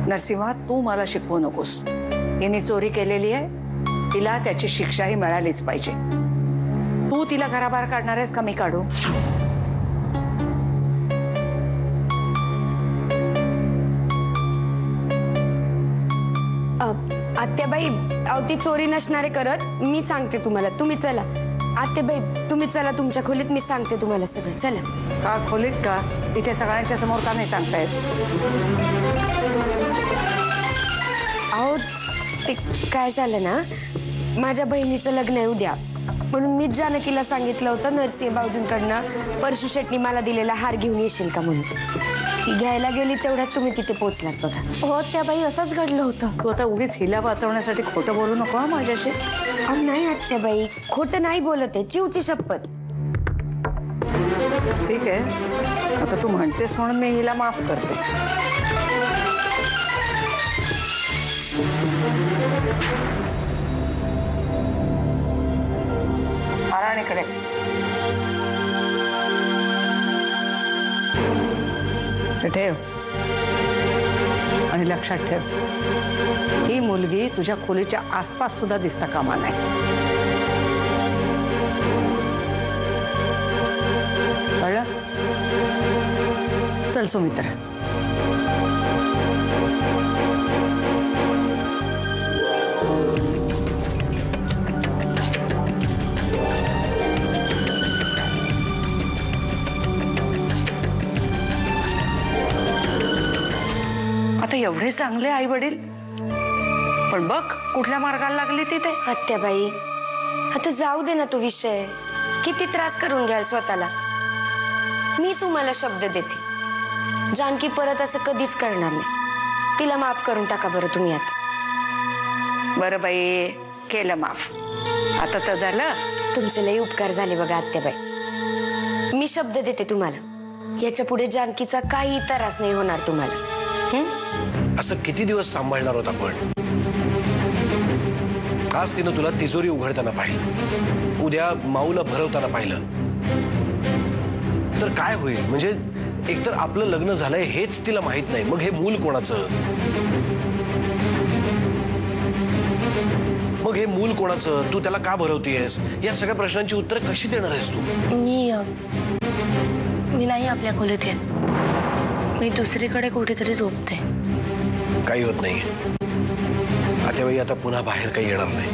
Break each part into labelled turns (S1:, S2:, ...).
S1: नरसिंहा, तू मला शिकवू नकोस. हिने चोरी केलेली आहे, तिला त्याची शिक्षाही मिळालीच पाहिजे. तू तिला घराबाहेर काढणार आहेस का मी काढू?
S2: आत्याबाई, ती चोरी नसणारे करत. मी सांगते तुम्हाला, तुम्ही चला. आत्याबाई तुम्ही चला तुमच्या खोलीत, मी सांगते तुम्हाला सगळं. चला.
S1: का खोलीत का? इथे सगळ्यांच्या समोर का नाही सांगतायत?
S2: अहो ते काय झालं ना, माझ्या बहिणीचं लग्न आहे उद्या, म्हणून मीच जानकीला सांगितलं होतं नरसिंह भाऊजींकडनं परशु शेट्टी मला दिलेला हार घेऊन येशील का म्हणून. ती घ्यायला गेली तेवढ्यात तुम्ही तिथे पोहोचलात बघा.
S3: हो त्या बाई, असंच घडलं होतं.
S1: तू आता उगीच हिला वाचवण्यासाठी खोटं बोलू नको हा माझ्याशी.
S2: अहो नाही आत्याबाई, खोटं नाही बोलत आहे, चिवची शपथ.
S1: ठीक आहे, आता तू म्हणतेस म्हणून मी हिला माफ करते. आराणीकडे ठेव आणि लक्षात ठेव, ही मुलगी तुझ्या खोलीच्या आसपास सुद्धा दिसता कामा नये. कळलं? चल सुमित्रा. आता एवढे चांगले आई वडील, पण बघ कुठल्या मार्गाला लागली तिथे.
S2: आत्याबाई आता जाऊ दे ना तो विषय, किती त्रास करून घ्याल स्वतःला. मी तुम्हाला शब्द देते, जानकी परत असं कधीच करणार नाही. तिला माफ करून टाका बरं तुम्ही आता.
S1: बरं बाई, केलं माफ. आता तर झालं.
S2: तुमचे लई उपकार झाले बघा आत्याबाई. मी शब्द देते तुम्हाला, याच्या पुढे जानकीचा काही त्रास नाही होणार तुम्हाला.
S4: असं किती दिवस सांभाळणार होता आपण? आज तिनं तुला तिजोरी उघडताना पाहिलं, उद्या माऊला भरवताना पाहिलं, तर काय होईल? म्हणजे एकतर आपलं लग्न झालंय हेच तिला माहित नाही, मग हे मूल कोणाचं? मग हे मूल कोणाचं? तू त्याला का भरवतेयस? या सगळ्या प्रश्नांची उत्तर कशी देणार आहेस तू?
S3: मी नाही आपल्या खोलीत येत. मी दुसरीकडे कुठेतरी झोपते.
S4: काही होत नाही. आत्याबाई आता पुन्हा बाहेर काही येणार नाही.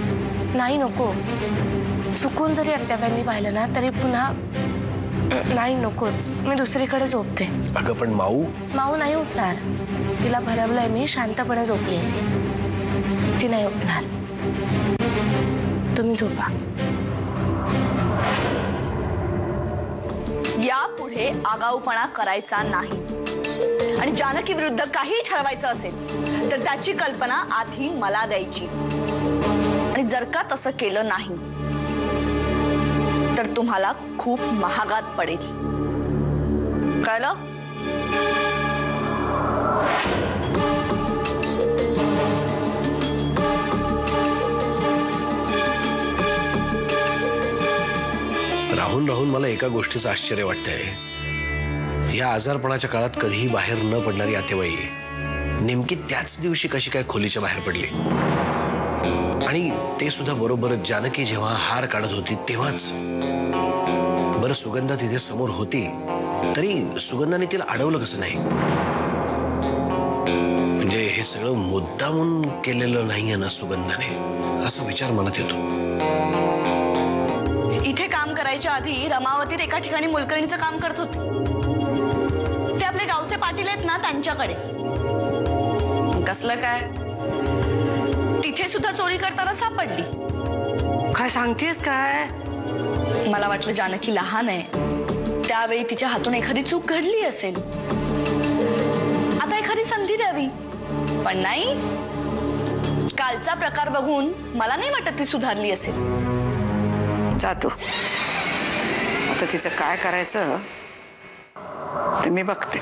S3: नाही, नको. चुकून जरी आत्याबाईंनी पाहिलं ना तरी पुन्हा नाही, नकोच. मी दुसरीकडे झोपते.
S4: अगं पण माऊ
S3: नाही उठणार. तिला भरवलंय मी, शांतपणे झोपली आहे ती नाही उठणार. तुम्ही झोपा.
S5: यापुढे आगाऊपणा करायचा नाही आणि जानकी विरुद्ध काही ठरवायचं असेल तर त्याची कल्पना आधी मला द्यायची. आणि जर का तसं केलं नाही तर तुम्हाला खूप महागात पडेल. कळलं?
S4: राहून राहून मला एका गोष्टीचं आश्चर्य वाटतंय. या आजारपणाच्या काळात कधीही बाहेर न पडणारी आत्याबाई नेमकी त्याच दिवशी कशी काय खोलीच्या बाहेर पडली? आणि ते सुद्धा बरोबर जानकी जेव्हा हार काढत होती तेव्हाच. बरं, सुगंधा तिथे समोर होती तरी सुगंधाने तिला अडवलं कसं नाही? म्हणजे हे सगळं मुद्दामून केलेलं नाहीये ना सुगंधाने, असा विचार मनात येतो.
S5: इथे काम करायच्या आधी रमावतीत एका ठिकाणी मोलकरणीचं काम करत होते. ते आपले गावचे पाटील आहेत ना, त्यांच्याकडे. कसलं काय, तिथे सुद्धा चोरी करताना सापडली.
S1: काय सांगतेस काय?
S5: मला वाटलं जानकी लहान आहे, त्यावेळी तिच्या हातून एखादी चूक घडली असेल, आता एखादी संधी द्यावी. पण नाही, कालचा प्रकार बघून मला नाही वाटत ती सुधारली असेल.
S1: जातो आता तिचं काय करायचं ते मी बघते.